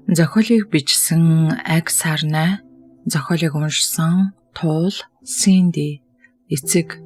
Зохиолыг бичсэн Аг Сарнай, зохиолыг уншсан Туул Синди. Эцэг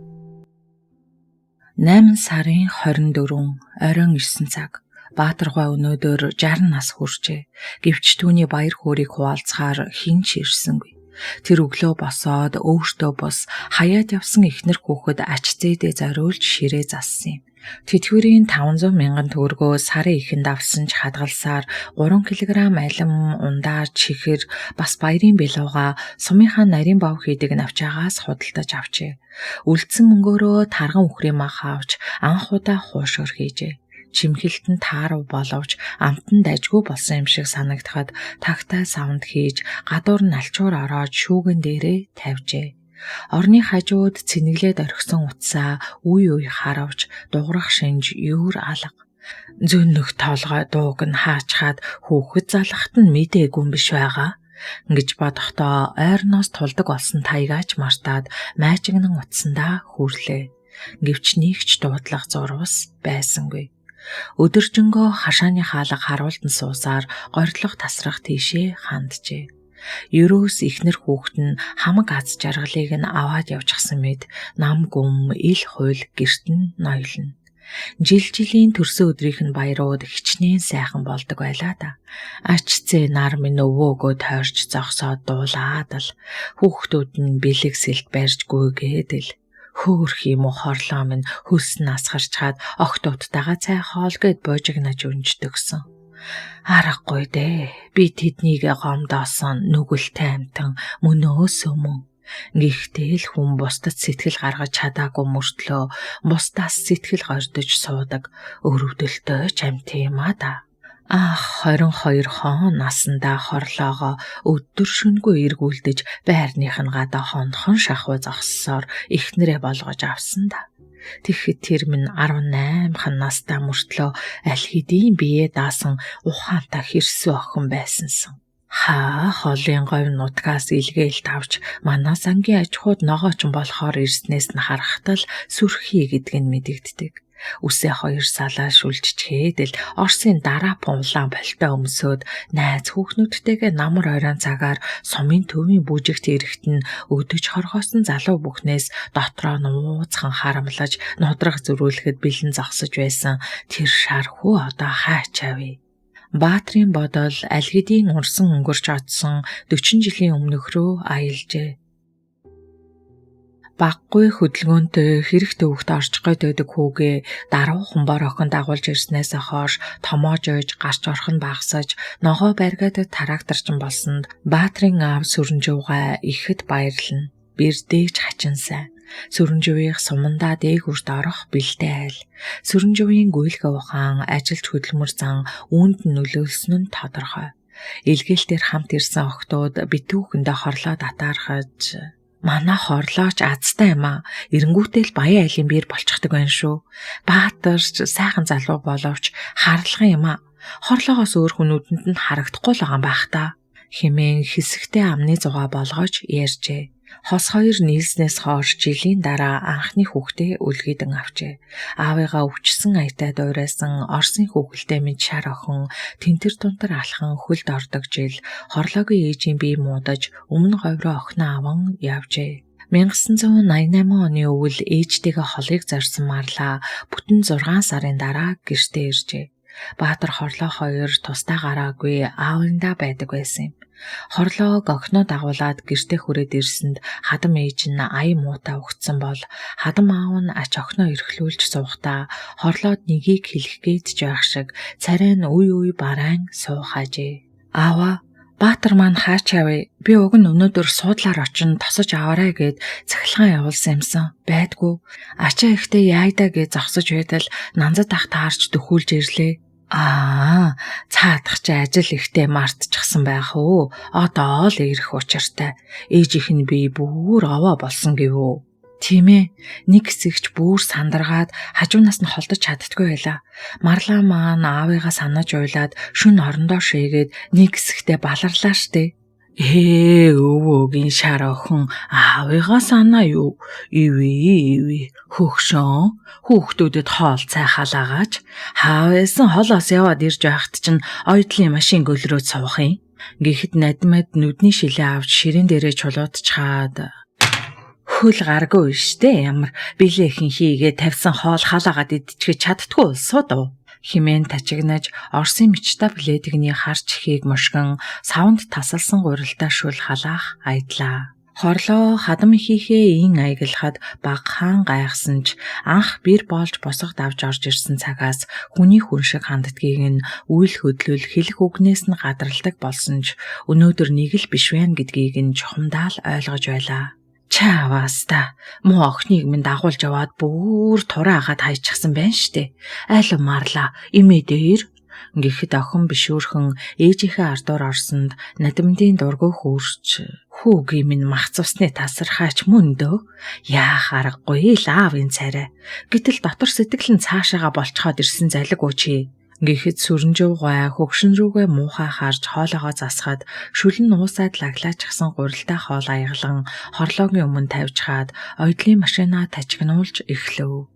8 сарын 24 оройн 9 цаг. Баатаргой өнөөдөр 60 нас хүрчээ. Гэвч түүний баяр хөөргийг хуваалцахаар хэн ч ирсэнгүй. Тэр өглөө босоод өөртөө бус хаяад явсан эхнэр хүүхэд ач зээдээ зориулж ширээ зассан юм. Тэтгэврийн 500 мянган төгрөгөө сарын ихэнд авсан ч хадгалсаар 3 кг алим, ундаа, чихэр, бас баярын бэлууга сумынхаа нарийн бав хийдэг навчаагаас худалдаж авчээ. Үлдсэн мөнгөөрөө тарган үхрийн мах авч анх удаа хуушур хийжээ. Чимхэлт нь таарав боловч амтан дажгүй болсон юм шиг санагдахад тагтай савнд хийж гадуур нь алчуур ороод шүүгэн дээрээ тавьжээ. Орны хажууд цэнэглээд орхисон утсаа үе үе харавж дуурах шинж юур алга. Зүүн нүх тоолгой дууг нь хаачхаад хүүхэд залхахт нь мэдээгүй юм биш байгаа гэж бодохдоо ойрноос тулдаг болсон таягаач мартаад майжигнан утсандаа хүрлээ. Гэвч нэгч дуудлага зурвас байсангүй. Өдөржингөө хашааны хаалга харуулдан суусаар горилох тасрах тийшээ ханджээ. Ерөөс ихнэр хүүхэд нь хамаг аз жаргалыг нь аваад явчихсан мэд нам гүм ил хуйл гэрт нь ноёлно. Жилийн төрсөн өдрийнх нь баярууд хичнээн сайхан болдог байлаа да. Ач зээ нар минь өвөөгөө тойрч зогсоод дуулаад л хүүхдүүд нь бэлэг сэлт барьж гүйгээд л хөөх юм уу хорлоо минь хөлс нь асгарчаад огт уттайгаа цай хоол гэд божигнаж өнждөгсөн. Аргагүй дээ. Би тэднийг гомдоосон нүгэлтэй амтан мөнөөс өмнө. Гэхдээ л хүн бусдад сэтгэл гаргаж чадаагүй мөртлөө бусдаас сэтгэл гордож суудаг өрөвдөлтөй ч амт юм а да. 22 хон насандаа хорлоогоо өдөр шөнөгүй эргүүлдэж байрных нь гадаа хонхон шахуу зогссоор ихнэрээ болгож авсан да. Тэгэхэд тэр минь 18 настай мөртлөө аль хэдийн биеэ даасан ухаантай хэрсүү охин байсансан. Холын говь нутгаас илгээл тавч манай сангийн аж ахуйд ногооч болохоор ирснээс нь харахтал сүрхий гэдэг нь мэдэгддэг. Үсээ 2 салаа шүлжчгээд л Орсын дараа улаан болтой өмсөөд найз хүүхнүүдтэйгээ намар оройн цагаар сумын төвийн бүжигт ирэхт нь өдөж хорхоосон залуу бүхнээс дотроо нууцхан харамлаж нудрах зөрүүлэхэд бэлэн зогсож байсан тэр шар хүү одоо хаач авъя. Баатрийн бодол аль хэдийн урсан өнгөрч одсон 40 жилийн өмнөх рүү аялжээ. Баггүй хөдөлгөөнтэй хэрэгтэй хөвгт орж гойдөг хүүгээ даруухан бор охин дагуулж ирснээс хойш томоожойж гарч орох нь багасаж ногоо бариад тракторчин болсонд Баатрин аав Сүрэнжуугаа ихэд баярлана. Бэрдээч хачин сайн. Сүрэнжуугийн сумандаа дээгүрт орох бэлдээ айл. Сүрэнжуугийн гүйлгэ ухаан ажилч хөдөлмөр зан үүнд нөлөөлсөн нь тодорхой. Илгээлтээр хамт ирсэн охтууд битүүхэндээ хорлоо татаархаж манай хорлооч азтай юм а. Эренгүүтэл баян айлын биер болчихдаг байна шүү. Баатарч сайхан залуу боловч харлаган юм а. Хорлоогоос өөр хүмүүдэнд нь харагдахгүй л байгаа юм байх та. Хэмээн хэсэгтэй амны зугаа болгож ярьжээ. Хос 2 нийлснээс хойш жилийн дараа анхны хүүхдээ үлгийдэн авчээ. Аавыгаа өвчсөн аятай дуурайсан Орсын хүүхэлтэй минь шар охин тентэр тунтар алхан хөлд ордог жил хорлоогийн ээжийн бие муудаж өмнө говьроо охиноо аван явжээ. 1988 оны өвөл ээжтэйгээ холыг зорьсон марлаа бүтэн 6 сарын дараа гэртээ иржээ. Баатар хорлоо 2 тусдаа гараагүй аавындаа байдаг байсан юм. Хорлоог охиноо дагуулад гэртээ хүрээд ирсэнд хадам ээж нь ая муутай угтсан бол хадам аав нь ач охиноо эрхлүүлж суухдаа хорлоод нэгийг хэлэх гээд жаах шиг царай нь үе барайн суухажээ. Аава Баатар маань хаач явъя? Би уг нь өнөөдөр суудлаар очин тосож аваарай гэд цахилгаан явуулсан юмсан. Байдгүй. Ачаа ихтэй яайдаа гэж зогсож байтал нанзад ах таарч дөхүүлж ирлээ. Цаадах чи ажил ихтэй мартчихсан байх уу? Одоо л ирэх учиртай. Ээжийнх нь би бүр овоо болсон гэвөө. Тийм ээ. Нэг хэсэгч бүр сандаргаад хажуунаас нь холдож чаддгүй байлаа. Марлаа маань аавыгаа санаж уйлаад шүн орондоо шээгээд нэг хэсэгтээ баларлаа штэ. Өвөөгийн шар охин аавыгаа санаа юу? Иви хөгшөө хүүхдүүдэд хоол цай халаагач хаавээсэн холоос яваад ирж байхад чинь ойдлын машин гөлрөөд суух юм. Гэхэд надмад нүдний шилээ авч ширээн дээрээ чулуудчихаад хөл гаргүй штэ ямар билээхэн хийгээ тавьсан хоол халаагаад идчихэж чаддгүй улсууд уу? Химэн тачигнаж Орсын мечта плетигний харч ихийг мушгин савнд тасалсан гурилдаа шүл халаах айдлаа. Хорлоо хадам ихийнхээ ин аяглахад баг хаан гайхсан ч анх бэр болж босгод авч орж ирсэн цагаас хүний хүн шиг ханддгийг нь үйл хөдлөл хэлэх үгнээс нь гадралдаг болсон ч өнөөдөр нэг л биш байна гэдгийг нь чухамдаал ойлгож байлаа. Чавааста муу охиныг минь дагуулж яваад бүр тураагаад хайчихсан байна штэ. Айл марла имээ дээр гэхэд охин бишүүрхэн ээжийнхээ ардуур орсонд надамдын дургүй хөөрч хүүгийн минь махцусны тасархаач мөндөө яах аргагүй л аавын царай. Гэтэл дотор сэтгэл нь цаашаага болцоход ирсэн залиг үчи. Гэхэд сүрэнжив гой хөгшин рүүгээ муухай харж хоолоогоо засахад шүлэн уусаад лаглаачихсан гурилдаа хоол аяглан хорлоогийн өмнө тавьчихад ойдлын машинаа тачигнуулж эхлэв.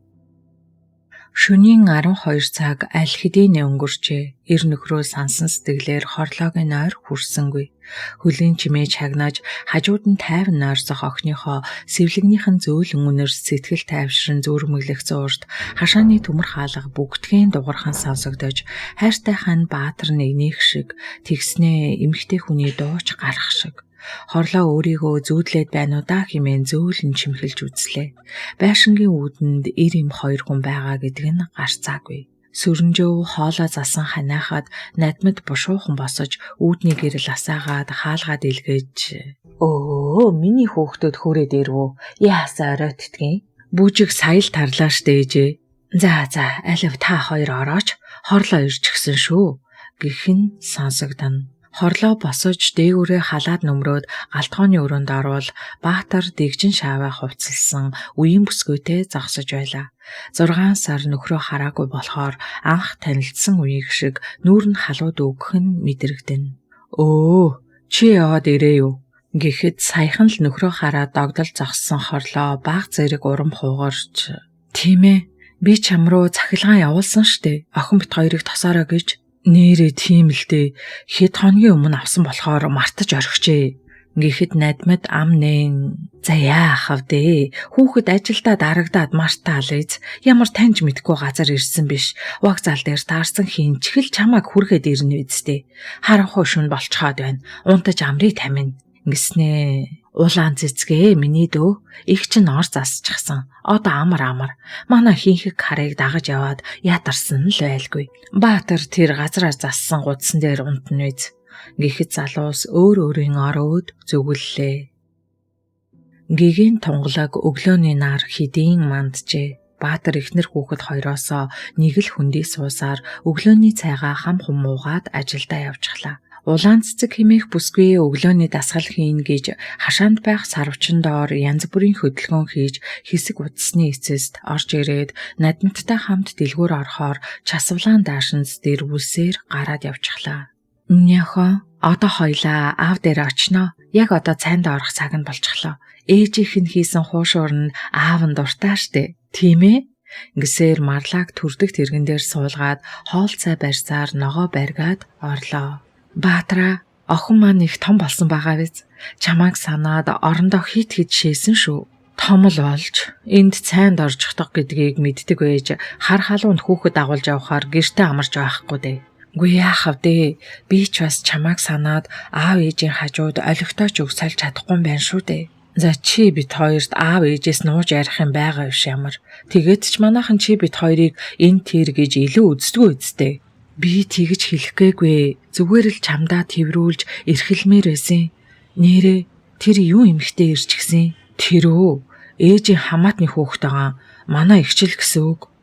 Шөнийн 12 цаг аль хэдийн өнгөрчээ. Ир нөхрөө сансан сэтгэлээр хорлоогийн нойр хүрсэнгүй. Хөлийн чимээ чагнаж хажууд нь тайван нойрсох охиныхоо сэвлэгнийхэн зөөлөн үнэр сэтгэл тайвшран зүрмэглэгцэн урт хашааны төмөр хаалга бүгдгийн дугархан сонсогдож хайртайхан баатар нэгнийх шиг тэгснээ эмхтэй хүний дууч гарах шиг. Хорлоо өөрийгөө зүүдлээд байна уу да хэмээн зөөлөн чимхэлж үзлээ. Байшингийн үүдэнд ир им 2 хүн байгаа гэдэг нь гарцаагүй. Сүрэнжөө хоолоо засан ханайхад надмад бушуухан босож үүдний гэрэл асаагаад хаалгаад илгээж миний хүүхдүүд хүрээд ирвүү. Яасаа оройтдгийн. Бүжиг сая л тарлаа штэ ээжээ. За алив та хоёр орооч хорлоо ирчихсэн шүү гэх нь сонсогдно. Хорлоо босож дээгүүрээ халаад нөмрөөд галтгооны өрөөнд орвол баатар дэгжин шааваа хувцалсан үеийн бүсгүйтэй зогсож байлаа. 6 сар нөхрөө хараагүй болохоор анх танилцсан үеиг шиг нүүр нь халууд өгөх нь мэдрэгдэнэ. Чи яваад ирээ юу? Гэхэд саяхан л нөхрөө хараад догдол зогссон хорлоо баг зэрэг урам хуугарч тийм ээ би чам руу цахилгаан явуулсан штэ. Охин бит хоёрыг тосоорой гэж. Нэрээ тийм л дээ. Хэд хоногийн өмнө авсан болохоор мартаж орхижээ. Гэхэд надмад ам нэн. За яах вэ? Хүүхэд ажилдаа дарагдаад мартаал ийз. Ямар таньж мэдгүй газар ирсэн биш. Вокзал дээр таарсан хинчгэл чамайг хүргээд ирнэ үсттэй. Харанхуй шүн болцоход байна. Унтаж амрыг тамина. Ингэснэ. Улаан цэцгээ миний дөө их чин ор засчихсан. Одоо амар. Манай хинхэг харыг дагаж яваад ятарсан л байлгүй. Баатар тэр газраар зассан гудсан дээр унтна үз. Гэхэд залуус өөрийн ороод зүгэллээ. Гэгийн тунгалаг өглөөний нар хэдийн манджээ. Баатар ихнэр хүүхэд хоёроосоо нэг л хөндий суусаар өглөөний цайгаа хам хумуугаад ажилдаа явчихлаа. Улаан цэцэг хэмээх бүсгүй өглөөний дасгал хийн гэж хашаанд байх сарвчин доор янз бүрийн хөдөлгөөн хийж хэсэг удасны эцэст орж ирээд надмадтай хамт дэлгүүр орохоор часвлаан даашинз дээр үлсээр гараад явчихлаа. Нөхөө одоо хоёлаа аав дээр очноо. Яг одоо цайнд орох цаг нь болчихлоо. Ээжийнх нь хийсэн хуушуур нь аав нь дуртай штэ. Тийм ээ? Гисээр марлаг төрдөг тэргэн дээр суулгаад хоол цай барьсаар ногоо барьгаад орлоо. Баатра охин маань их том болсон байгаа биз. Чамайг санаад орондоо хит шээсэн шүү. Том л болж энд цайнд оржих гэдгийг мэддэг байж хар халуунд хүүхэд дагуулж явахаар гэртээ амарч байхгүй дээ. Гүй яах вэ? Би ч бас чамайг санаад аав ээжийн хажууд олигтойч өгсөлж чадахгүй юм байна шүү дээ. За чи бит хоёрт аав ээжээс нууж ярих юм байгаа биш ямар. Тэгээд ч манайхан чи бит хоёрыг энэ тэр гэж илүү үздэггүй үсттэй. Би тэгж хэлэхгээгүй. Зүгээр л чамдаа тэрвүүлж эрхэлмээр байсан. Нэрээ тэр юу эмхтэй ирж гисэн? Тэр ээжийн хамаатны хүүхэд байгаа. Манай ихчил гэсэн үг.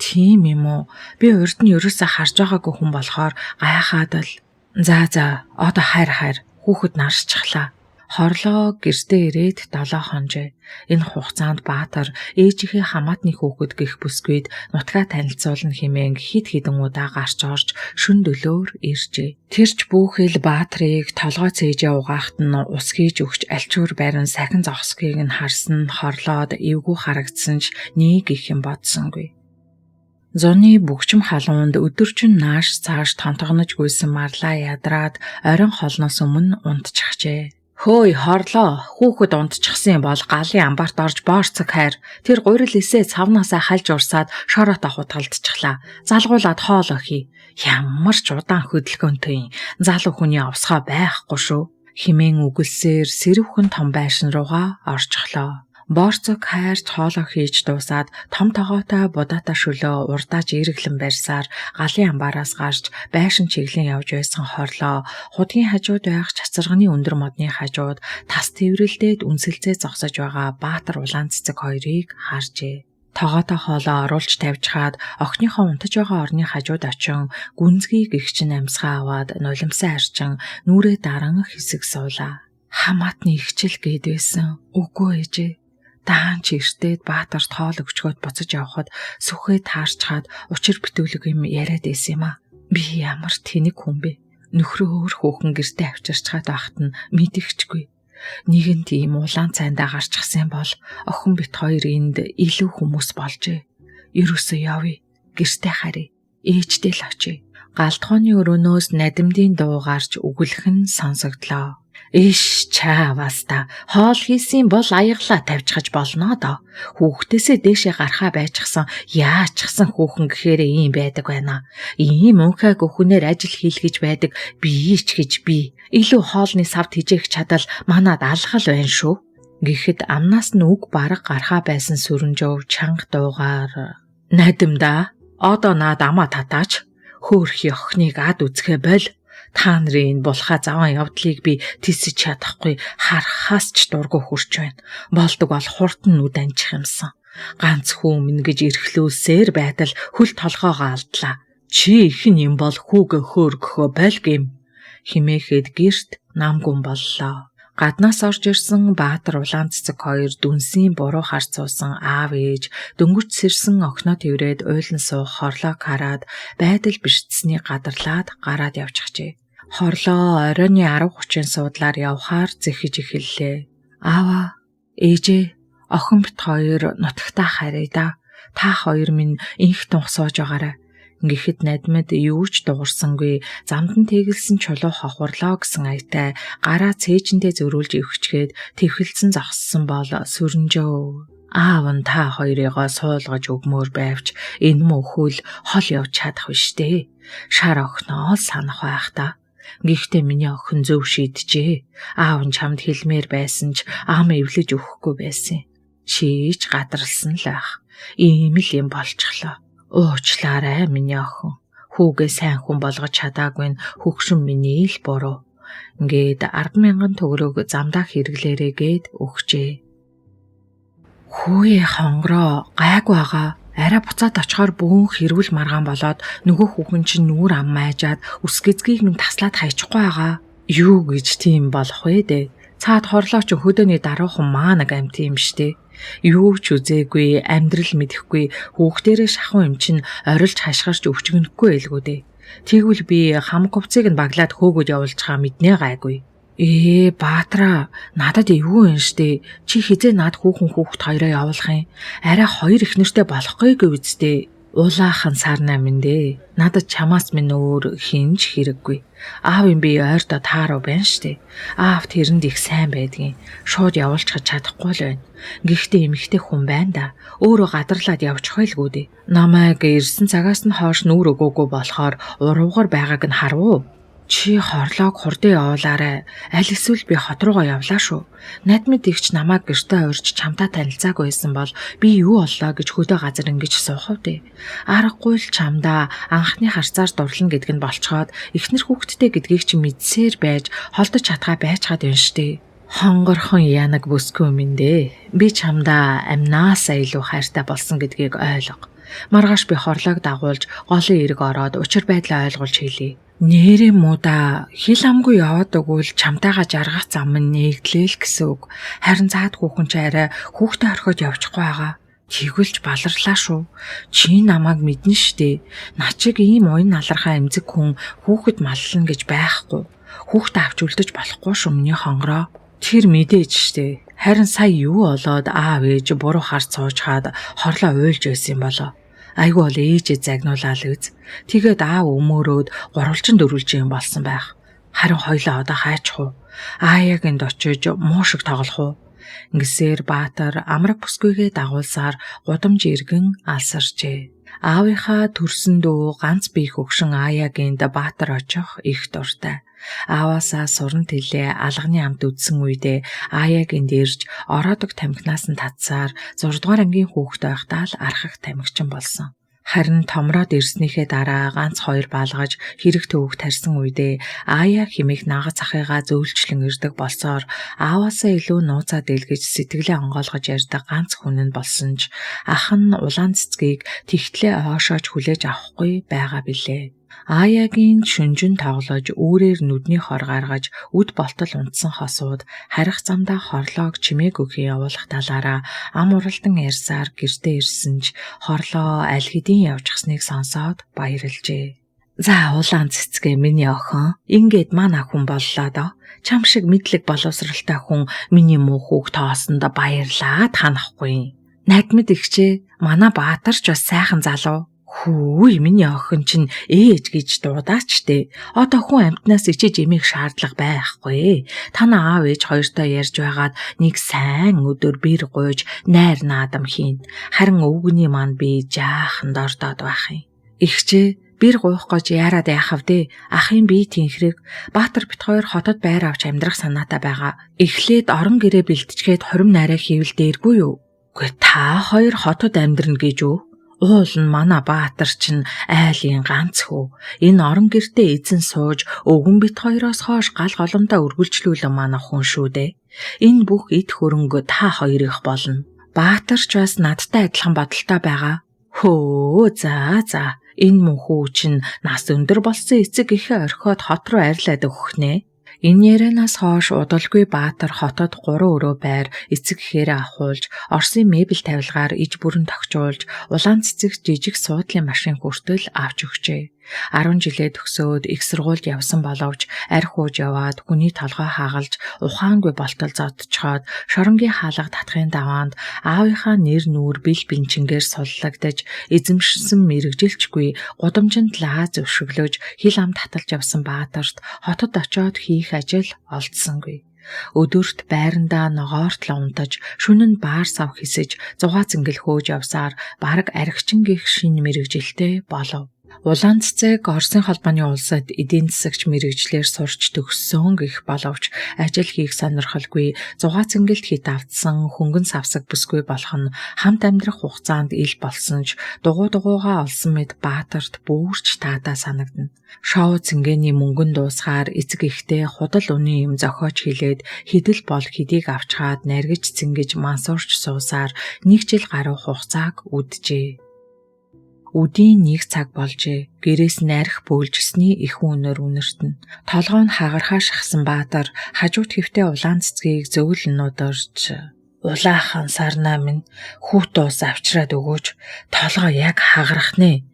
Тийм юм уу? Би урд нь ерөөсөө харж байгаагүй хүн болохоор гайхаад л. За одоо хайр хүүхэд наршчихлаа. Хорлоо гэртээ ирээд 7 хонжээ. Энэ хугацаанд Баатар ээжийнхээ хамаатны хүүхэд гих бүсгүйд нутгаа танилцуулна хэмээн хэд хэдэн удаа гарч орж шүн дөлөөр иржээ. Тэрч бүхэл Баатарыг толгой цээжээ угаахт нь ус хийж өгч альчуур барин сахин зогсхийг нь харсан хорлоод эвгүй харагдсан ч нэг их юм бодсонгүй. Зуны бөгчм халуунд өдөржин нааш цааш тонтогнож гүйсэн марлаа ядраад оройн холноос өмнө унтчихжээ. Хөөй хорлоо, хүүхэд унтчихсан бол галын амбарт орж боорцог хайр. Тэр гурил эсээ цавнаасаа хальж урсаад шороот ахутгалдчихлаа. Залгуулад хоол охий. Ямар ч удаан хөдөлгөөнтэй залуу хүний авсгаа байхгүй шүү. Химэн үгэлсээр сэрвхэн том байшин руугаа орчихлоо. Боорцог хайрч хоолоо хийж дуусаад том тогоотой будаатай шөлөө урдааж ирэглэн барьсаар галын амбаараас гарч байшин чиглэн явж байсан хорлоо худгийн хажууд байх чацарганы өндөр модны хажууд тас тэврэлдээд үнсэлцээ зогсож байгаа Баатар улаан цэцэг хоёрыг харжээ. Тогоотой хоолоо оруулж тавьчихад охиныхоо унтаж байгаа орны хажууд очин гүнзгий гихчин амьсгаа аваад нулимсаа арчин нүрээ даран хэсэг суулаа. Хамаатны ихчил гээд байсан. Үгүй ээжээ. Даан ч эртээд Баатарт хоол өгчгөөд буцаж явхад сүхээ таарчхаад учир битүүлэг юм яриад байсан юм а. Би ямар тэнэг хүн бэ? Нөхрөө өөр хүүхэн гэртээ авчирчхаад байхад нь мэдэгчгүй. Нэгэн тийм улаан цайндаа гарчихсан бол охин бит хоёр энд илүү хүмүүс болжээ. Ерөөсөө явъя. Гэртээ харъя. Ээжтэй л очие. Галтгооны өрөөнөөс надимдын дуу гарч үгэлхэн сонсогдлоо. Иш чааваста хоол хийсэн бол аяглаа тавьчихаж болно доо. Хүүхдээсээ дээшээ гарахаа байчихсан яачсан хүүхэн гэхээр ийм байдаг байна. Ийм өнхөг өхөнөр ажил хийлгэж байдаг би ч гэж би. Илүү хоолны савд хижээх чадал манад алхал байна шүү. Гэхэд амнаас нь үг бараг гарахаа байсан сүрэнжөө чанга дуугаар надимда одоо наад амаа татаач хөөрхи охиныг ад үзэхэ бол та нарын булхаа заван явдлыг би тисэж чадахгүй харахаас ч дургүй хурч байна. Болдог бол хурдан нүд анчих юмсан. Ганц хүн минь гэж эрхлүүлсээр байтал хөл толгоогоо алдлаа. Чи ихэн юм бол хүүгээ хөөргөхөө болгим. Химээхэд гэрт намгүн боллоо. Гаднаас орж ирсэн Баатар улаан цэцэг хоёр дүнсийн буруу харцуусан аав ээж дөнгөж сэрсэн окно тэврээд уйлан суух хорлоог хараад байдал бишдсэний гадарлаад гараад явчихжээ. Хорлоо оройны 10:30-ын суудлаар явхаар зэхэж эхэллээ. Аава, ээжээ, охин бит хоёр нутагтаа харъя да. Та хоёр минь инх тунх сууж байгаарай. Гэхэд надмад юу ч дуурсангүй замдан тэгэлсэн чулуу хохурлоо гэсэн аятай гараа цээжиндээ зөрүүлж өвчгээд твхэлсэн зогссон бол сүрэнжөө. Аав нь та хоёрыгоо суулгаж өгмөр байвч энэ мөхөл хол явж чадах биш дээ. Шар охиноо санах байх та. Гэхдээ миний охин зөв шийджээ. Аав нь чамд хэлмээр байсан ч ам эвлэж өгөхгүй байсан. Чи ч гадарлсан л байх. Ийм л юм болчихлоо. Уучлаарай миний охин. Хүүгээ сайн хүн болгож чадаагүй нь хөгшин миний л буруу. Ингээд 10,000 төгрөг замдаа хэрэглээрээ гээд өгчээ. Хүүе хонгороо гайгүй байгаа. Арай буцаад очихоор бөөн хэрүүл маргаан болоод нөгөө хүүхэн чинь нүүр ам майжаад үсгэцгийг минь таслаад хайчихгүй байгаа. Юу гэж тийм болох вэ дээ? Цаад хорлооч хөдөөний даруухан маа нэг амт юм штэ. Юу ч үзээгүй, амьдрал мэдэхгүй, хүүхдэрээ шахуу юм чинь орилж хашгирч өвчгөнөхгүй байлгүй дээ. Тэгвэл би хам говцыг нь баглаад хөөгөөд явуулчихаа мэднэ гайгүй. Баатара, надад эвгүй юм штэ. Чи хизээ над хүүхэд хоёроо явуулах юм. Арай хоёр их нэртэй болохгүй гэвчтэй. Улаахан сарнаа минь дээ. Надад чамаас минь өөр хинж хэрэггүй. Аав юм би ойрдоо тааруу байна штэ. Аав тэрэнд их сайн байдгийн. Шууд явуулчихад чадахгүй л байна. Гэхдээ эмэгтэй хүн байна да. Өөрөө гадарлаад явчихгүй л гүдээ. Намайг ирсэн цагаас нь хойш нүүр өгөөгүй болохоор уруугаар байгааг нь харав. Чи хорлоог хурдан явуулаарай. Аль эсвэл би хот руугаа явлаа шүү. Надмид игч намайг гэртээ урьж чамтай танилцаагүй байсан бол би юу боллоо гэж хөдөө газар ингэж суух вэ? Аргагүй л чамдаа анхны харцаар дурлна гэдг нь болцоход эхнэр хүүхэдтэй гэдгийг чи мэдсээр байж холдож чадхаа байцгаад байна штэ. Хонгорхон янаг бүсгүй минь дээ. Би чамдаа амнаасаа илүү хайртай болсон гэдгийг ойлго. Маргааш би хорлоог дагуулж голын эрг ороод учир байдлаа ойлгуулж хэлье. Нэрээ муудаа хил амгүй яваад өгвөл чамтайгаа жаргах зам нь нэгдлээ л гэсэн үг. Харин цаад хүүхэн ч арай хүүхдээ орхиод явчихгүй байгаа. Тэгвэл ч баларлаа шүү. Чи намайг мэднэ штэ. Начиг ийм уян налархаа эмзэг хүн хүүхэд маллна гэж байхгүй. Хүүхдээ авч үлдэж болохгүй шүү миний хонгороо. Тэр мэдээж штэ. Харин сая юу болоод аав ээж буруу харц суужхаад хорлоо уйлж байсан юм болоо. Айгүй бол ээжээ загнуулаад үз. Тэгээд аав өмөрөөд гурвалжин дөрвөлж юм болсон байх. Харин хоёлоо одоо хайчих уу? Ааяг энд очиж муу шиг тоглох уу? Ингэсээр Баатар амраг бүсгүйгээ дагуулсаар гудамж иргэн алсарчээ. Аавынхаа төрсөн дүү ганц бие хөгшин Аяагинд Баатар очих их дуртай. Ааваасаа суран тэлээ алганы амт үдсэн үедээ Аяагинд ирж ороодог тамхинаас нь татсаар 6 дугаар ангийн хүүхэд байхдаа л архах тамхичин болсон. Харин томроод ирснийхээ дараа ганц 2 баалгаж хэрэг төвөг тарьсан үедээ Аяа химих нагц ахыгаа зөөлчлөн ирдэг болсоор ааваасаа илүү нууцаад илгэж сэтгэлээ онгойлгож ярьдаг ганц хүн нь болсон ч ах нь улаан цэцгийг тэгтлээ оошоож хүлээж авахгүй байгаа билээ. Аяагийн шүнжин тоглож үүрээр нүдний хор гаргаж үд болтол унтсан хосууд харих замдаа хорлоог чимээг өгье явуулах талаараа ам уралдан ярьсаар гэртээ ирсэн ч хорлоо аль хэдийн явчихсныг сонсоод баярлжээ. За улаан цэцгээ миний охин ингээд манай хүн боллоо доо. Чам шиг мэдлэг боловсралтай хүн миний муу хүүг тоосонд баярлаад ханахгүй. Надмид ихчээ манай Баатар ч бас сайхан залуу. Хүү миний охин чинь ээж гэж дуудаач те. Одоо хүн амтнаас ичиж эмээх шаардлага байхгүй. Танаа аав ээж хоёртой ярьж байгаад нэг сайн өдөр бэр гуйж найр наадам хийн. Харин өвгөний маань би жаахан дордоод байх юм. Ихчээ бэр гуйх гэж яарад яахав дээ. Ахын бие тэнхрэг Баатар бит хоёр хотод байр авч амьдрах санаатай байгаа. Эхлээд орон гэрээ бэлтжгээд хорим найраа хийвэл дээргүй юу? Гэхдээ та хоёр хотод амьдрна гэж үү? Уул нь манай Баатар чинь айлын ганц хөө. Энэ орон гэртээ эзэн сууж өвгөн бит хоёроос хойш гал голомдоо үргэлжлүүлэн манай хүн шүү дээ. Энэ бүх эд хөрөнгө та хоёрыг болно. Баатар ч бас надтай адилхан бодолтой байгаа. Хөө за. Энэ мөнхүү чинь нас өндөр болсон эцэг ихээ орхиод хот руу арилаад өгөх нэ. Энэ ярианаас хойш удалгүй Баатар хотод 3 өрөө байр эцэг ихээрээ ахуулж, Оросын мебель тавилгаар иж бүрэн тогтжуулж, улаан цэцэг жижиг суудлын машин хүртэл авч өгчээ. 10 жилээ төгсөөд их сургуульд явсан боловч арх ууж яваад хүний толгой хаагалж ухаангүй болтол зодчоод шоронгийн хаалга татахын даваанд аавынхаа нэр нүүр бил бэнчингээр суллагдаж эзэмшсэн мэрэгжилчгүй гудамжинд лаа зөвшөглөж хил ам таталж явсан Баатарт хотод очиод хийх ажил олдсонгүй. Өдөрт байрандаа ногоорт л унтаж, шөнө нь баар сав хисэж, зугаа зингэл хөөж явсаар бараг архичин гих шин мэрэгжилтэй болов. Улаан цэцэг Оросын холбооны улсад эдийн засагч мэрэгжлэр сурч төгссөн гэх боловч ажил хийх сонирхолгүй зугаа цэнгэлд хит автсан хөнгөн савсаг бүсгүй болох нь хамт амьдрах хугацаанд ил болсон ч дугуугаа олсон мэд Баатарт бүрч таадаа санагдана. Шоу цэнгэний мөнгөн дуусгаар эцэг ихтэй худал үний юм зохиож хэлээд хідэл бол хэдийг авчгаад наргиж цэнгэж мансуурч суусаар 1 жил гаруй хугацааг үджээ. Үдийн 1 цаг болжээ. Гэрээс найрах бөөлжсөний их үнээр үнэртэн. Толгой нь хагархаа шахсан Баатар хажууд хэвтээ улаан цэцгийг зөөлөн нударч улаахан сарнаа минь хүүт уус авчраад өгөөч. Толгой яг хагарах нэ.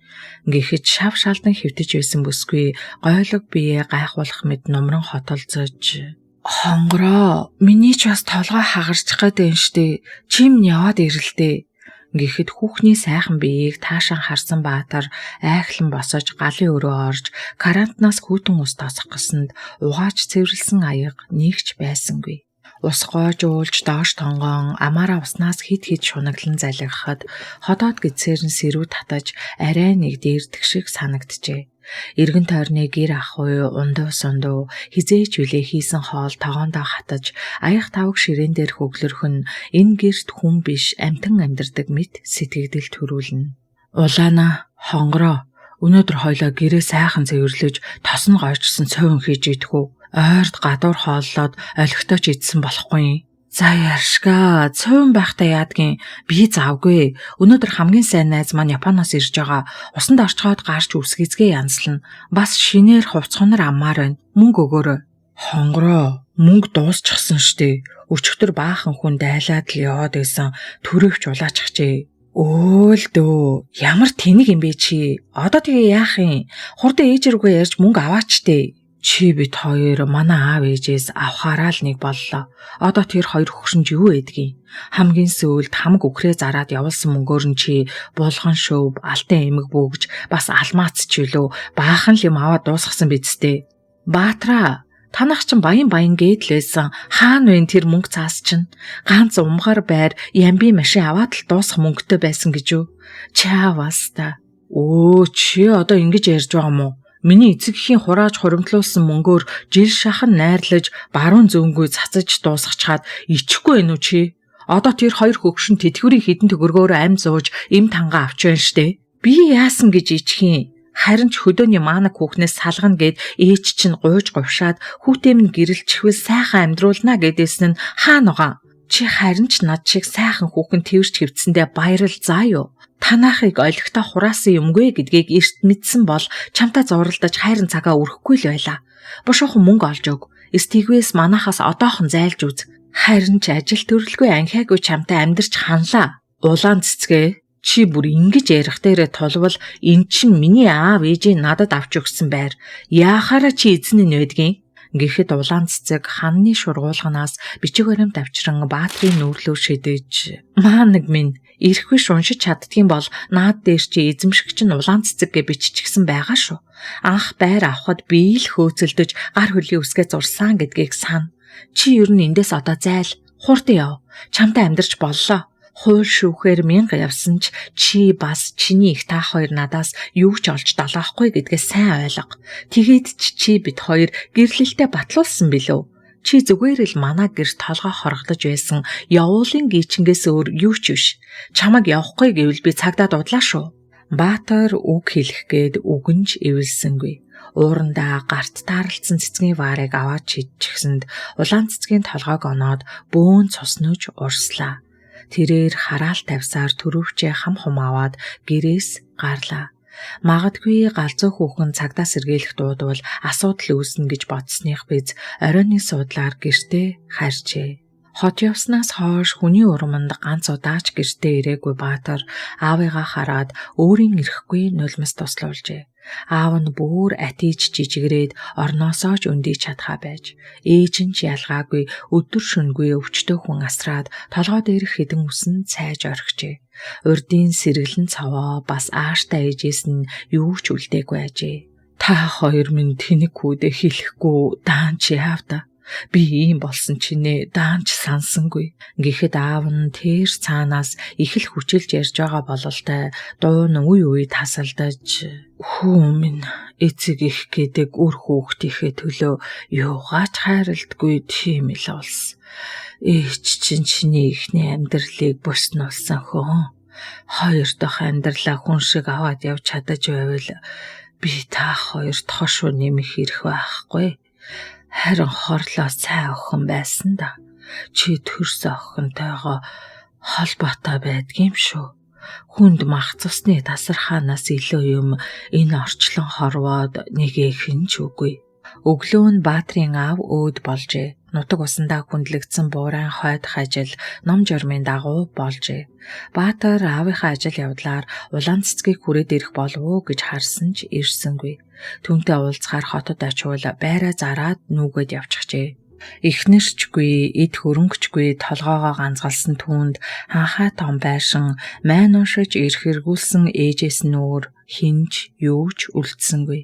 Гэхэд шав шалдан хэвтэж байсан бүсгүй гойлог бие гайхуулах мэд нумран хотолцож хонгороо миний ч бас толгой хагарчих гээд байна штэ. Чим яваад ирэлдэ. Гэхэд хүүхний сайхан биеийг таашаан харсан Баатар айхлан босож галын өрөө орж карантнаас хүүтэн ус тосох гэсэнд угааж цэвэрлсэн аяга нэгч байсангүй. Ус гоож уулж доош тонгоон амаараа уснаас хид шунаглан залгихад ходоод гидсээр нь сэрүү татаж арай нэг дээрдэх шиг санагджээ. Иргэн тойрны гэр ахуй ундуу сундуу хизээч үлээ хийсэн хоол тогоондоо хатаж аяг тавг ширээн дээр хөглөрхөн энэ гэрт хүн биш амтан амьдардаг мэт сэтгэгдэл төрүүлнэ. Улаана хонгороо өнөөдөр хойлоо гэрээ сайхан цэвэрлэж тос нь гойчсон цовин хийж идэх үү? Ойрд гадуур хооллоод олигтойч идсэн болохгүй. За яршгаа цөөн байхдаа яадгийн би заавгүй. Өнөөдөр хамгийн сайн найз маань Японоос ирж байгаа. Усанд орчхоод гарч үсгэцгээ янзлна. Бас шинээр хувцхонор аммаар байна. Мөнгө өгөөрэй. Хонгороо, мөнгө дуусчихсан штэ. Өчигдөр баахан хүн дайлаад л яваад байсан. Төрөвч улаачихжээ. Өөл дөө. Ямар тэнэг юм бэ чи? Одоо тэгээ яах юм? Хурдан ээж рүүгээ ярьж мөнгө аваач дээ. Чи бит хоёр манай аав ээжээс авахаараа л нэг боллоо. Одоо тэр хоёр хөгшинж юу эдгийг? Хамгийн сүүлд хамаг үхрээ зараад явуулсан мөнгөөр нь чи булган шөв, алтан эмэг бөгж, бас алмаац ч үлээ баахан л юм аваад дуусгасан бидтэй. Баатраа, танах чинь баян гээдлээсэн хаана вэ тэр мөнгө цаас чинь? Ганц умгар байр ямби машин аваад л дуусах мөнгөтэй байсан гэж юу? Чааваста. Чи одоо ингэж ярьж байгаа юм уу? Миний эцэгхийн хурааж хуримтлуулсан мөнгөөр жил шахан найрлаж баруун зөөнгөө цацаж дуусгачаад ичихгүй ээ нү чи. Одоо тэр хоёр хөгшин тэтгэврийн хідэн төгөргөөр амь зууж эм танга авч байна штэ. Би яасан гэж ичихин? Харин ч хөдөөний маанаг хүүхнээс салгана гэд ээж чинь гуйж говшаад хүүтэй минь гэрэлчихвэл сайхан амьдруулна гэдээсэн нь хаана байгаа? Чи харин ч над шиг сайхан хүүхэн тэрч хөвцөндөө баярал заа юу? Танахыг олигтой хураасан юмгүй гэдгийг эрт мэдсэн бол чамтай зуралдаж хайрын цагаа өрөхгүй л байла. Бушуухан мөнгө олж өг. Стигвэс манахаас одоохон зайлж үз. Харин ч ажил төрөлгүй анхаагүй чамтай амьдарч ханлаа. Улаан цэцгээ, чи бүр ингэж ярих дээрээ тулвал эн чинь миний аав ээжээ надад авч өгсөн байр. Яахаараа чи эзэн нь байдгийн? Гэхэд улаан цэцэг ханны шургуулганаас бичиг баримт авчран Баатрийн нүүрлөө шидэж маанаг минь ирэх биш уншиж чаддгийн бол наад дээр чи эзэмшигч нь улаан цэцэг гэж биччихсэн байгаа шүү. Анх байр авахд би л хөөцөлдөж гар хөлийн үсгээ зурсан гэдгийг сана. Чи ер нь эндээс одоо зайл. Хурдан яв. Чамтай амьдарч боллоо. Хууль шүүхээр 1000 явсан ч чи бас чиний их та хоёр надаас юу ч олж далаахгүй гэдгээ сайн ойлго. Тэгээд чи бид хоёр гэрлэлтэд батлуулсан билүү? Чи зүгээр л манай гэрт толгой хоргодож байсан явуулын гийчингээс өөр юу ч биш. Чамаг явахгүй гэвэл би цагдаа дудлаа шүү. Баатар үг хэлэх гээд үгэнж эвэлсэнгүй. Уурандаа гарт таарлцсан цэцгийн ваарыг аваад чидчихсэнд улаан цэцгийн толгойг оноод бөөн цуснууж урслаа. Тэрээр хараал тавьсаар төрөвчээ хам хум аваад гэрээс гарлаа. Магадгүй галзуу хүүхэн цагдаа сэргийлэх дуудвал асуудал үүснэ гэж бодсных биз оройны суудлаар гэртээ харжээ. Хот явснаас хойш хүний урманд ганц удаач гэртээ ирээгүй Баатар аавыгаа хараад өөрийн ирэхгүй нулимс туслуулжээ. Аав нь бүр атиж жижигрээд орноосоо ч өндий чадхаа байж. Ээж нь ч ялгаагүй өдөр шөнөгүй өвчтөө хүн асраад толгой дээрх хідэн үсэн цайж орхижээ. Урдын сэргэлэн цаваа бас ааштай ээжээс нь юу ч үлдээгүй ажээ. Та хоёр минь тэнэг хүүдээ хэлэхгүй даанч яавда. Би ийм болсон чинээ даанч сансангүй. Гэхэд аав нь тэр цаанаас их л хүчилж ярьж байгаа бололтой дуу нь үе тасалдаж хүү минь эцэг их гэдэг үр хүүхдийнхээ төлөө юугаач хайрладгүй тийм л улс. Ээж чинь чиний ихний амьдралыг бүснүүлсэн хөө. Хоёр дахь амьдралаа хүн шиг аваад явж чадаж байвал би та хоёрт хошуу нэмэх хэрэг байхгүй. Харин хорлоо цай охин байсан да. Чи төрс охинтойгоо холбоотой байдгийм шүү. Хүнд мах цусны тасархаанаас илүү юм энэ орчлон хорвоод нэгээх нь ч үгүй. Өглөө нь Баатрийн аав өөд болжээ. Нутаг усандаа хүндлэгдсэн буурайн хойдох ажил ном журмын дагуу болжээ. Баатар аавынхаа ажил явдлаар улаан цэцгийг хүрээд ирэх болов уу гэж харсан ч ирсэнгүй. Түүнтэй уулзахаар хотод очивол байраа зараад нүгэд явчихжээ. Эхнэрчгүй, эд хөрөнгөчгүй толгоогоо ганцгалсан түүнд хаахай том байшин майн уншиж ирэх эргүүлсэн ээжээс нь өөр хинж юу ч үлдсэнгүй.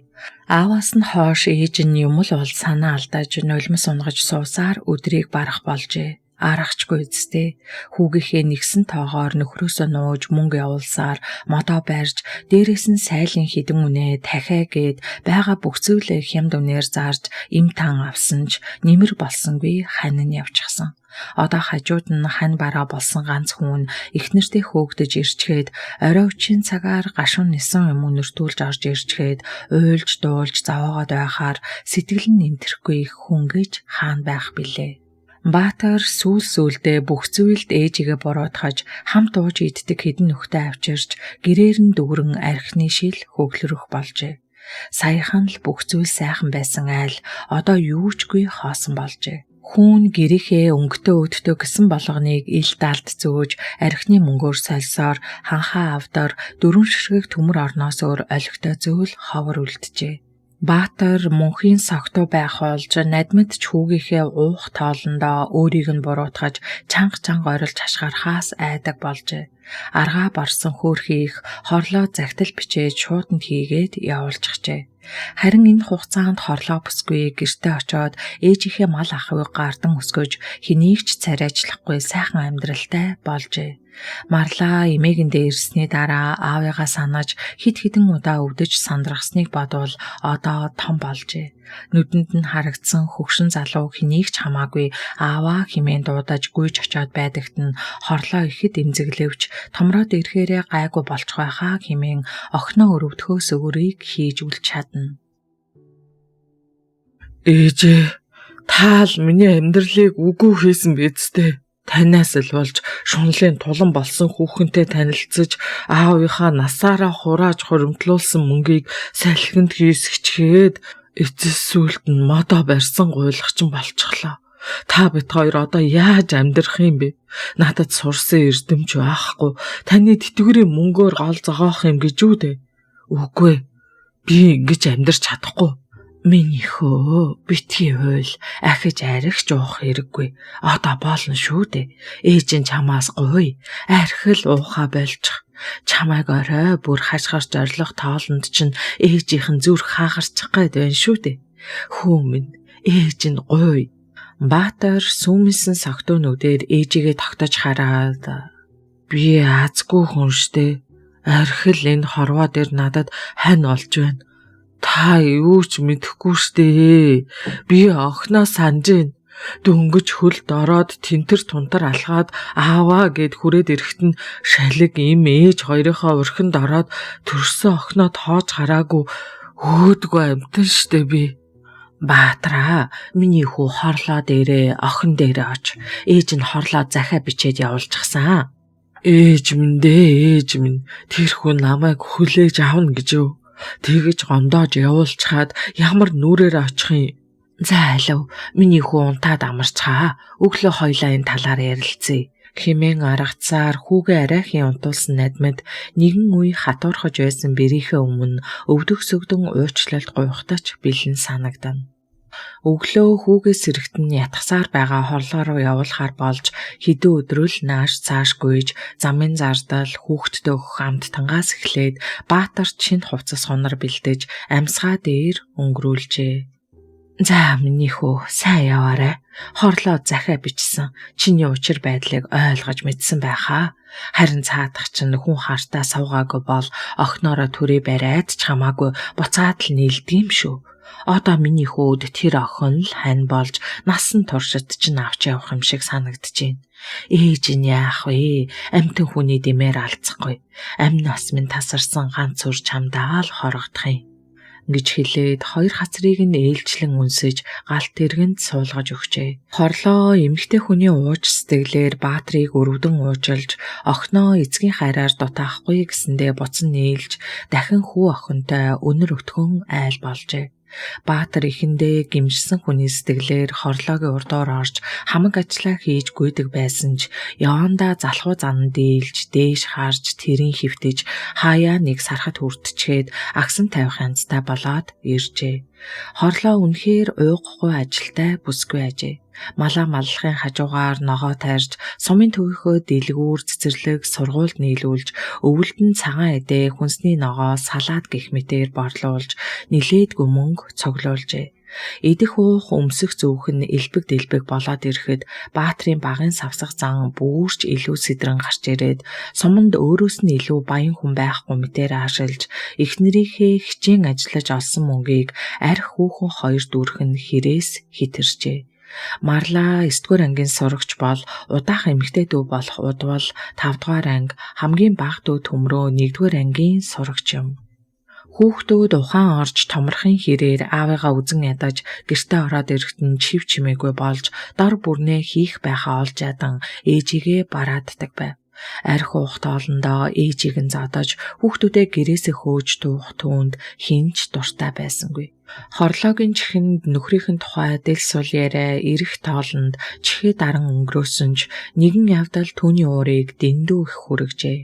Ааваас нь хойш ээж нь юм л бол санаа алдаж нулимс унгаж суусаар өдрийг барах болжээ. Аргачгүй үсттэй хүүгийнхээ нэгсэн тоогоор нөхрөөсөө нууж мөнгө явуулсаар модоо барьж дээрээс нь сайлын хідэн үнэ дахиа гээд байгаа бүх зүйлээ хямд үнээр зарж им тан авсан ч нэмэр болсонгүй хань нь явчихсан. Одоо хажууд нь хань бараа болсон ганц хүн эхнэртэй хөөгдөж ирчгээд орой үчийн цагаар гашуун нисэн юм өнөртүүлж орж ирчгээд уйлж дуулж заваагаад байхаар сэтгэл нь нэмтэрэхгүй их хүн гэж хаан байх билээ. Баатар сүүлдээ бүх зүйлд ээжигээ буруутгаж хамт ууж иддэг хэдэн нөхдөд авчирч гэрээр нь дүүрэн архины шил хөглөрөх болжээ. Саяхан л бүх зүйл сайхан байсан айл одоо юучгүй хоосон болжээ. Хүүн гэрийнхээ өнгөтэй өдтөө гэсэн болгоныг ил далд зөөж архины мөнгөөр сольсоор ханхаа авдар 4 ширхэг төмөр орноос өөр олигтой зөөл ховор үлджээ. Баатар мөнхийн согтуу байх болж надмад ч хүүгийнхээ уух тоолондоо өөрийг нь буруутгаж чанга орилж хашгирахаас айдаг болжээ. Аргаа барсан хөөрхийг хорлоо загтал бичээд шууданд хийгээд явуулчихжээ. Харин энэ хугацаанд хорлоо бүсгүй гэртээ очоод ээжийнхээ мал ахуйг гардан өсгөж хэнийг ч царайчлахгүй сайхан амьдралтай болжээ. Марлаа эмээгэндээ ирсний дараа аавыгаа санаж хид удаа өвдөж сандрахсныг бодвол одоо том болжээ. Нүдэнд нь харагдсан хөгшин залуу хэнийг ч хамаагүй ааваа хэмээн дуудаж гүйж очоод байдагт нь хорлоо ихэд эмзэглэвч томроод ирэхээрээ гайгүй болчих байхаа хэмээн охиноо өрөвдөхөөс өөрийг хийж үлч чадна. Ээжээ, таал миний амьдралыг үгүй хийсэн биз дээ. Танаас л болж шунлын тулан болсон хүүхэнтэй танилцж аавынхаа насаараа хурааж хуримтлуулсан мөнгийг салхинд хийсгчгээд эцэс сүлд нь модоо барьсан гуйлахчин болчихлоо. Та бид хоёр одоо яаж амьдрах юм бэ? Надад сурсан эрдэмч байхгүй. Таны тэтгэврийн мөнгөөр гол зогоох юм гэж үү дээ. Үгүй. Би ингэж амьдрч чадахгүй. Миний хөө, битгий хууль ахиж арихч уух хэрэггүй. Одоо болно шүү дээ. Ээж нь чамаас гуй. Архил уухаа болчих. Чамайг орой бүр хашгирч орлох тоолонд чинь ээжийнхэн зүрх хаагарчих гээд байна шүү дээ. Хүү минь, ээж нь гуй. Баатар сүмэлсэн согтуунуудээр ээжигээ тогтож хараад би азгүй хүн штэ. Архил энэ хорвоо дээр надад хань болж байна. Та юу ч мэдэхгүй штэ. Би охиноо санаж байна. Дөнгөж хөлд ороод тентэр тунтар алхаад ааваа гэд хүрээд ирэхэд нь шалиг им ээж хоёрынхоо урхинд ороод төрсөн охиноо тоож хараагүй өөдгөө амтэн штэ би. Баатраа, миний хүү хорлоо дээрээ охин дээрээ оч. Ээж нь хорлоо захаа бичээд явуулчихсан. Ээж минь дээ, ээж минь. Тэр хүн намайг хүлээж авна гэж юу? Тэгэж гондоож явуулчихад ямар нүрээр очих юм? За алив, миний хүү унтаад амарчхаа. Өглөө хоёлаа энэ талаар ярилцъя. Хэмээн аргацаар хүүгээ арайхийн унтуулсан надмад нэгэн үе хатуурхаж байсан бэрийнхээ өмнө өвдөх сөгдөн уучлалт гуйхтач бэлэн санагдана. Өглөө хүүгээс сэрэгтэн ятгсаар байгаа хорлоо руу явуулахаар болж хэдэн өдрөл нааш цааш гүйж замын зардал хүүхдтэй өгөх амт тангаас эхлээд Баатар шинэ хувцас хонор бэлдэж амьсгаа дээр өнгөрүүлжээ. За миний хүү, сайн яваарай. Хорлоо захаа бичсэн. Чиний учир байдлыг ойлгож мэдсэн байхаа. Харин цаадах чинь хүн хаартаа суугаагүй бол охиноороо төрөө бариад ч хамаагүй буцаад л нийлдэг юм шүү. Одоо миний хүүд тэр охин л хань болж насан туршид чинь авч явах юм шиг санагдчихээн. Ээж нь яах вэ? Амтэн хүний дэмээр алцахгүй. Амь нас минь тасарсан ганц үр чамдаа л хорогдох юм гэж хэлээд хоёр хацрыг нь ээлжлэн үнсэж галт тэргэнд суулгаж өгчээ. Хорлоо эмэгтэй хүний ууж сэтгэлээр Баатрыг өрөвдөн уужилж охиноо эцгийн хайраар дутаахгүй гэсэндээ буцан нийлж дахин хүү охинтой өнөр өтгөн айл болжээ. Баатар ихэндээ гимжсэн хүний сэтгэлээр хорлоогийн урдуур орж хамаг ажиллаа хийж гүйдэг байсан ч явандаа залхуу зан дийлж дээш харж тэрийн хөвтөж хаяа нэг сархад хүртчихэд агсан тавих янзтай болоод иржээ. Хорлоо үнэхээр уйгахгүй ажилтай бүсгүй ажээ. Малаа маллахын хажуугаар ногоо тарьж, сумын төвийнхөө дэлгүүр цэцэрлэг сургуульд нийлүүлж, өвөлдөн цагаан эдээ хүнсний ногоо салаад гэх мэтээр борлуулж, нилээдгүй мөнгө цуглуулжээ. Идэх уух өмсөх зүүх нь элбэг дэлбэг болоод ирэхэд Баатрийн багын савсах зан бүрч илүү сэдрэн гарч ирээд суманд өөрөөс нь илүү баян хүн байхгүй мэтээр аашилж эхнэрийнхээ хичээн ажиллаж олсон мөнгийг арх хүүхэн хоёр дүүрхэн хэрээс хитэрчээ. Марлаа 9-р ангийн сурагч бол удаах эмэгтэй дүү болох удвал 5-р анги хамгийн бага дүү төмрөө 1-р ангийн сурагч юм. Хүүхдүүд ухаан орж томрохын хэрээр аавыгаа үзэн ядаж гэртээ ороод ирэхэд нь чив чимээгүй болж дор бүрнээ хийх байхаа олж ядан ээжигээ барааддаг байв. Арх уух тоолондоо ээжийг нь зодож хүүхдүүдээ гэрээсээ хөөж дуух түүнд хинч дуртай байсангүй. Хорлоогийн чихэнд нөхрийнхэн тухай дэл сул яриа ирэх тоолонд чихээ даран өнгөрөөсөн ч нэгэн явдал түүний уурыг дэндүү их хүргэжээ.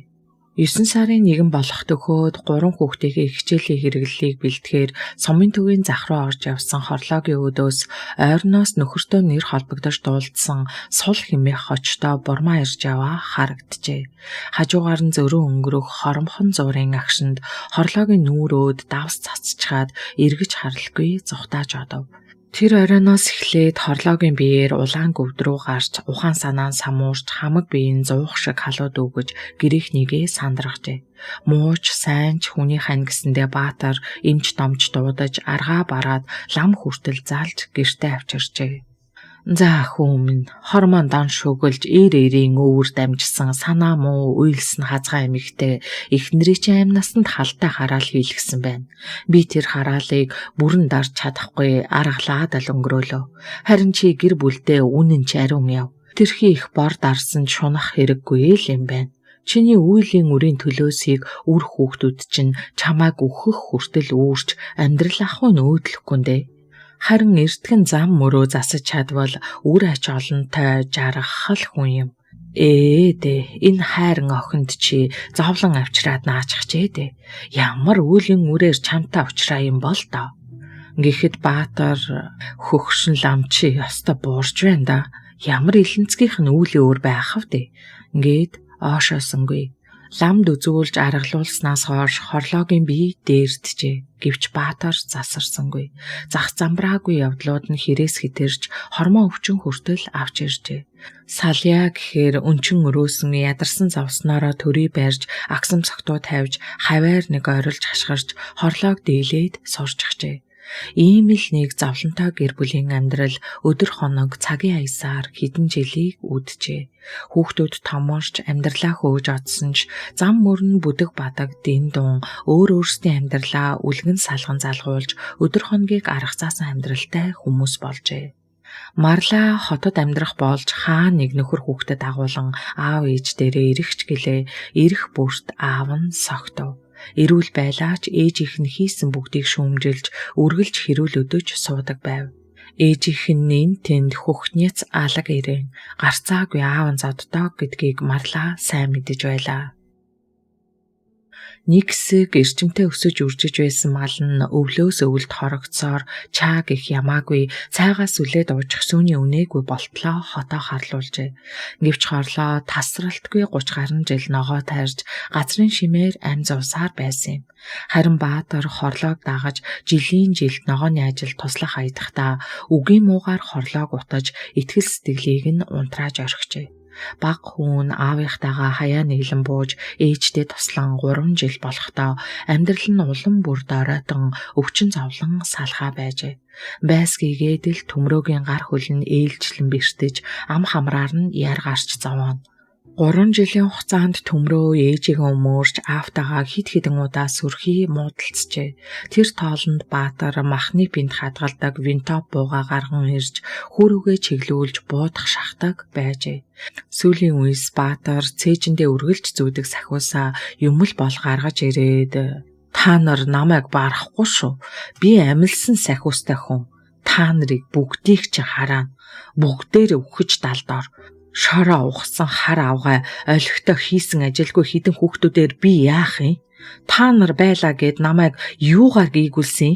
9 сарын 1 болох төхөөд 3 хүүхдийнхээ хичээлийн хэрэглэлийг бэлтгэхээр сумын төвийн зах руу орж явсан хорлоогийн өдөөс ойрноос нөхөртөө нэр холбогдож дуулдсан сул хэмээх хочтой бурмаа ирж яваа харагджээ. Хажуугаар нь зөрөө өнгөрөх хоромхон зуурын агшинд хорлоогийн нүүрөөд давс цацчаад эргэж харалгүй зүхтааж одов. Тэр оройноос эхлээд хорлоогийн биеэр улаан гөвдрүү гарч ухаан санаан самуурч хамаг биеийн зуух шиг халууд өгөж гэрийнхнийгээ сандрахжээ. Мууч сайнч хүний хань гэсэндээ Баатар эмч домч дуудаж аргаа бараад лам хүртэл залж гэртээ авчирчээ. За хүн минь хормон дан шүгэлж эрийн өвөр дамжсан санаа муу уйлсан хазгаа эмэгтэй эхнэрийн чинь амь насанд халтай хараал хийлгсэн байна. Би тэр хараалыг бүрэн дарж чадахгүй аргалаад л өнгөрөөлөө. Харин чи гэр бүлдээ үнэн ч ариун яв. Тэрхий их бор дарсан шунах хэрэггүй л юм байна. Чиний үйлийн үрийн төлөөсийг үр хүүхдүүд чинь чамайг өөхөх хүртэл үүрч амьдрал ахуй нөөдлөхгүй нэ. Харин эртгэн зам мөрөө засаж чадвал үр ач олонтой жаргах л хүн юм. Энэ хайран охинд чи зовлон авчираад наачхчээ дээ. Ямар үлийн үрээр чамтай уулзраа юм бол доо. Гэхдээ Баатар хөгшин ламчи яста буурж байна да. Ямар элэнцгийнх нь үлийн өөр байх вэ? Ингээд оошоосонгүй. Ламд үзүүлж аргалуулснаас хойш хорлоогийн бие дээрдэжээ. Гэвч Баатар засарсангүй. Зах замбраагүй явдлууд нь хэрээс хитэрж хормоо өвчин хүртэл авч иржээ. Салья гэхээр өнчин өрөөсөн ядарсан завсноороо төрий барьж агсам согтуу тавьж хаваар нэг ойрлж хашгирч хорлоог дийлээд сурчхжээ. Ийм л нэг зовлонтой гэр бүлийн амьдрал өдөр хоног цагийн аясаар хэдэн жилийг үджээ. Хүүхдүүд томорч амьдралаа хөөж одсон ч зам мөрн бүдэг бадаг дин дун өөрсдийн амьдралаа үлгэн салган залгуулж өдөр хоногийг арга заасан амьдралтай хүмүүс болжээ. Марла хотод амьдрах болж хаа нэг нөхөр хүүхдэд агуулan аав ээж дээрээ ирэх гэлээ ирэх бүрт аав нь согтов. Эрүүл байлаач ээжийнх нь хийсэн бүгдийг шүүмжилж үргэлж хэрүүл өдөж суудаг байв. Ээжийнх нь тэнд хөхнэц алаг ирээн гарцаагүй аав нь зоддог гэдгийг Марла сайн мэдэж байлаа. Нэг хэсэг эрчимтэй өсөж үржиж байсан мал нь өвлөөс өвөлд хорогцоор чааг их ямаагүй цайгаас үлээд уучих сүүний үнээгүй болтлоо хотоо харлуулжээ. Гэвч хорлоо тасралтгүй 30 гаруй жил ногоо тайрж газрын шимээр амь зовсаар байсан юм. Харин Баатар хорлоог дагаж жилийн жилд ногооны ажил туслах аядахтаа үгийн муугаар хорлоог утаж итгэл сэтгэлийг нь унтрааж орхижээ. Баг хүн аавынхтайгаа хаяа нийлэн бууж ээжтэй туслан 3 жил болохдоо амьдрал нь улам бүр доройтон өвчин зовлон салхаа байжээ. Байсгийгээд л төмрөөгийн гар хөл нь ээлжлэн бэртэж ам хамраар нь яар гарч зовоно. 3 жилийн хугацаанд төмрөө ээжигээ өмөрч аавтайгаа хид хідэн удаа сүрхий муудалцжээ. Тэр тоолонд Баатар махны бинт хадгалдаг винтоп бууга гарган ирж хөрөөгөө чиглүүлж буудах шахдаг байжээ. Сүүлийн үеэс Баатар цээжиндээ үргэлж зүүдэг сахиусаа юм л бол гаргаж ирээд та нар намайг барахгүй шүү. Би амилсан сахиустай хүн. Та нарыг бүгдийг чи хараа. Бүгдээр өвхөж далдоор шороо ухсан хар авгай олигтой хийсэн ажилгүй хідэн хүүхдүүдээр би яах юм? Та нар байлаа гэд намайг юугаар гийгүүлсэн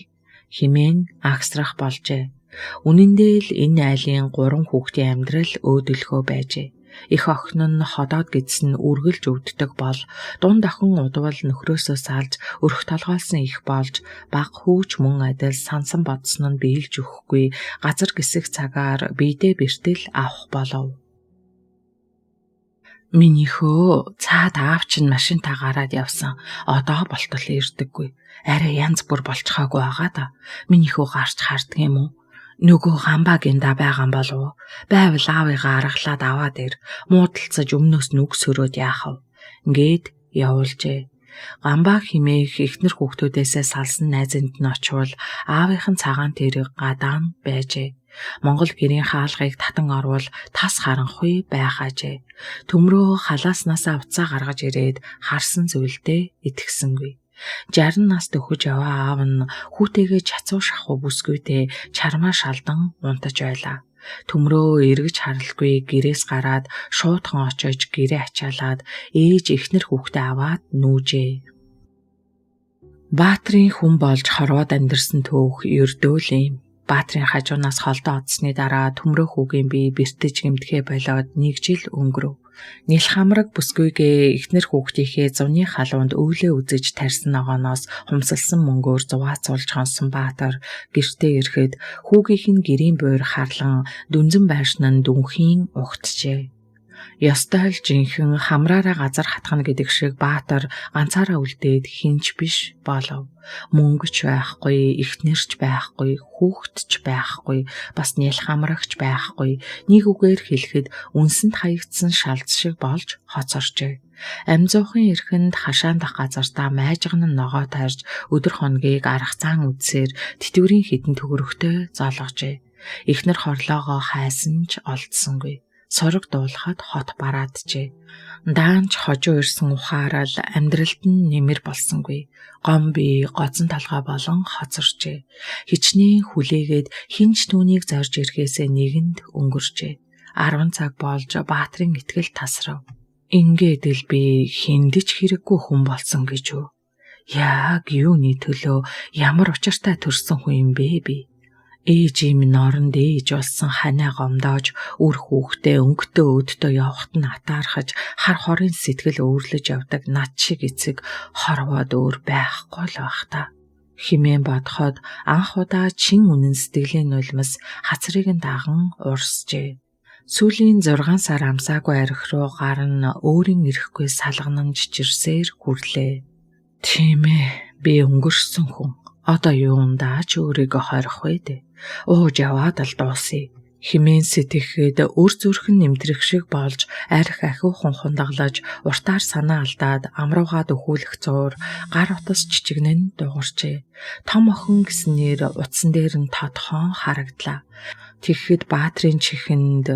хэмээн агсрах болжээ. Үнэн дээр л энэ айлын 3 хүүхдийн амьдрал өөдөлгөө байжээ. Их охин нь ходоод гэдсэн үргэлж өвддөг бол дунд охин удвал нөхрөөсөө салж өрх толгойлсон их болж баг хүүч мөн адил сансан бодсон нь биелж өгөхгүй газар гисэх цагаар биедээ бэртэл авах болов. Минийхөө цаад аав чинь машинтаа гараад явсан. Одоо болтол ирдэггүй. Арай янз бүр болчихоогүй байгаа да. Минийхөө гарч харддаг юм уу? Нөгөө гамбаагинда байгаа юм болов уу? Байвал аавыгаа аргалаад аваад ир. Муудалцаж өмнөөс нүг сөрөөд яах вэ? Ингээд явуулжээ. Гамбаа химээх эхнэр хүүхдүүдээсээ салсан найзанд нь очивол аавынхан цагаан тэрэг гадаан байжээ. Монгол гэрийн хаалгыг татан орвол тас харанхуй байхаажээ. Төмрөө халааснасаа уцаа гаргаж ирээд харсан зүйлдээ итгэсэнгүй. 60 нас төхөж яваа аав нь хүүтэйгээ чацуу шахуу бүсгүйдээ чармаа шалдан унтаж байлаа. Төмрөө эргэж харалгүй гэрээс гараад шуудхан очиж гэрээ ачаалаад ээж эхнэр хүүхдээ аваад нүүжээ. Баатрийн хүн болж хорвоод амьдэрсэн төөх ердөөл юм. Баатрийн хажуунаас холдоо одсны дараа төмрөө хүүгийн бие бэртэж гэмтгэ болоод 1 жил өнгөрөв. Нил хамраг бүсгүйгээ эхнэр хүүхдийнхээ зуны халуунд өвлөө үзэж тарьсан ногооноос хумсалсан мөнгөөр зугаацуулж хонсон Баатар гэртээ ирэхэд хүүгийнх нь гэрийн буур харлан дүнзэн байшин нь дүнхийн угтжээ. Ёстой л жинхэнэ хамраараа газар хатгана гэдэг шиг Баатар ганцаараа үлдээд хинч биш болов. Мөнгөч байхгүй, эхнэрч байхгүй, хүүхдч байхгүй, бас нэл хамрагч байхгүй. Нэг үгээр хэлэхэд үнсэнд хаягдсан шалц шиг болж хоцорчээ. Амзуухан эрхэнд хашаандах газартаа майжган нь ногоо тарьж өдөр хоногийг арга цаан үдсээр тэтгэврийн хідэн төгөрөгтэй зоолгожээ. Эхнэр хорлоогоо хайсан ч олдсонгүй. Сорог дуулахад хот барааджээ. Даанч хожуу ирсэн ухаарал амьдралд нь нэмэр болсонгүй. Гом бие гоцон толгой болон хоцорчээ. Хичнээн хүлээгээд хинч түүнийг зорж ирэхээсээ нэгэнд өнгөрчээ. 10 цаг болж Баатрин итгэл тасрав. Ингээд л би хиндэж хэрэггүй хүн болсон гэж үү? Яг юуны төлөө ямар учиртай төрсөн хүн юм бэ би? Ээж юм норонд ээж болсон ханаа гомдоож үр хүүхдээ өнгөтэй өддөө явахт нь атаархаж хар хорын сэтгэл өвөрлөж явдаг над шиг эцэг хорвоод өөр байхгүй л байх та. Химэн бодоход анх удаа чин үнэн сэтгэлийн нулимс хацрыг нь даган урсжээ. Сүүлийн 6 сар амсаагүй арх руу гар нь өөрийн ирэхгүй салганан жижирсээр хүрлээ. Тийм ээ, би өнгөрсөн хүн. Одоо юундаа ч өөрийгөө хорих вэ дээ. Ууж яваад л дуусъя. Химэн сэтгэхэд өр зүрхэн нэмтрэх шиг болж арх ахиухан хундаглаж уртаар санаа алдаад амруугаад өхүүлэх зуур гар утас чичигнэн дуурчээ. Том охин гэснээр утсан дээр нь тодхон харагдлаа. Тэгэхэд Баатрин чихэнд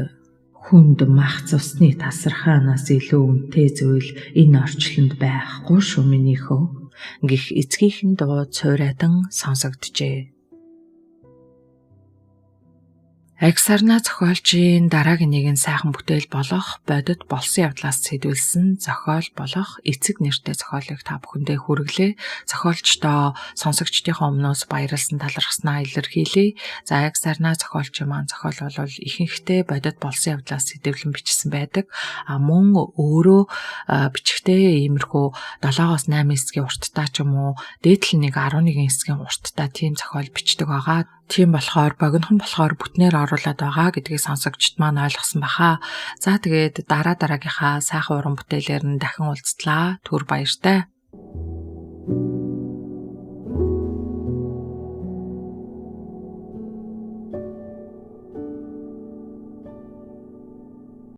хүнд мах цусны тасархаанаас илүү үнэтэй зүйл энэ орчлонд байхгүй шүү минийхөө гэх эцгийнхэн дуу цуурайдан сонсогджээ. Агсарнаа зохиолчийн дараагийн нэгэн сайхан бүтээл болох бодит болсон явдлаас сэдвэлсэн зохиол болох эцэг нэртэй зохиолыг та бүхэндээ хүргэлээ. Зохиолчдоо сонсогчдийнхоо өмнөөс баярлсан талархснаа илэрхийлье. За Агсарнаа зохиолчийн маань зохиол бол ихэнхдээ бодит болсон явдлаас сэдвлэн бичсэн байдаг. Мөн өөрөө бичгтээ иймэрхүү 7-8 хэсгийн урттай ч юм уу дээдлэн нэг 11 хэсгийн урттай тийм зохиол бичдэг байгаа. Тийм болохоор богинохон болохоор бүтнээр оруулаад байгаа гэдгийг сонсогчд маань ойлгосон баха. За тэгээд дараагийнхаа сайхан уран бүтээлээр нь дахин уулзтлаа. Түр баяртай.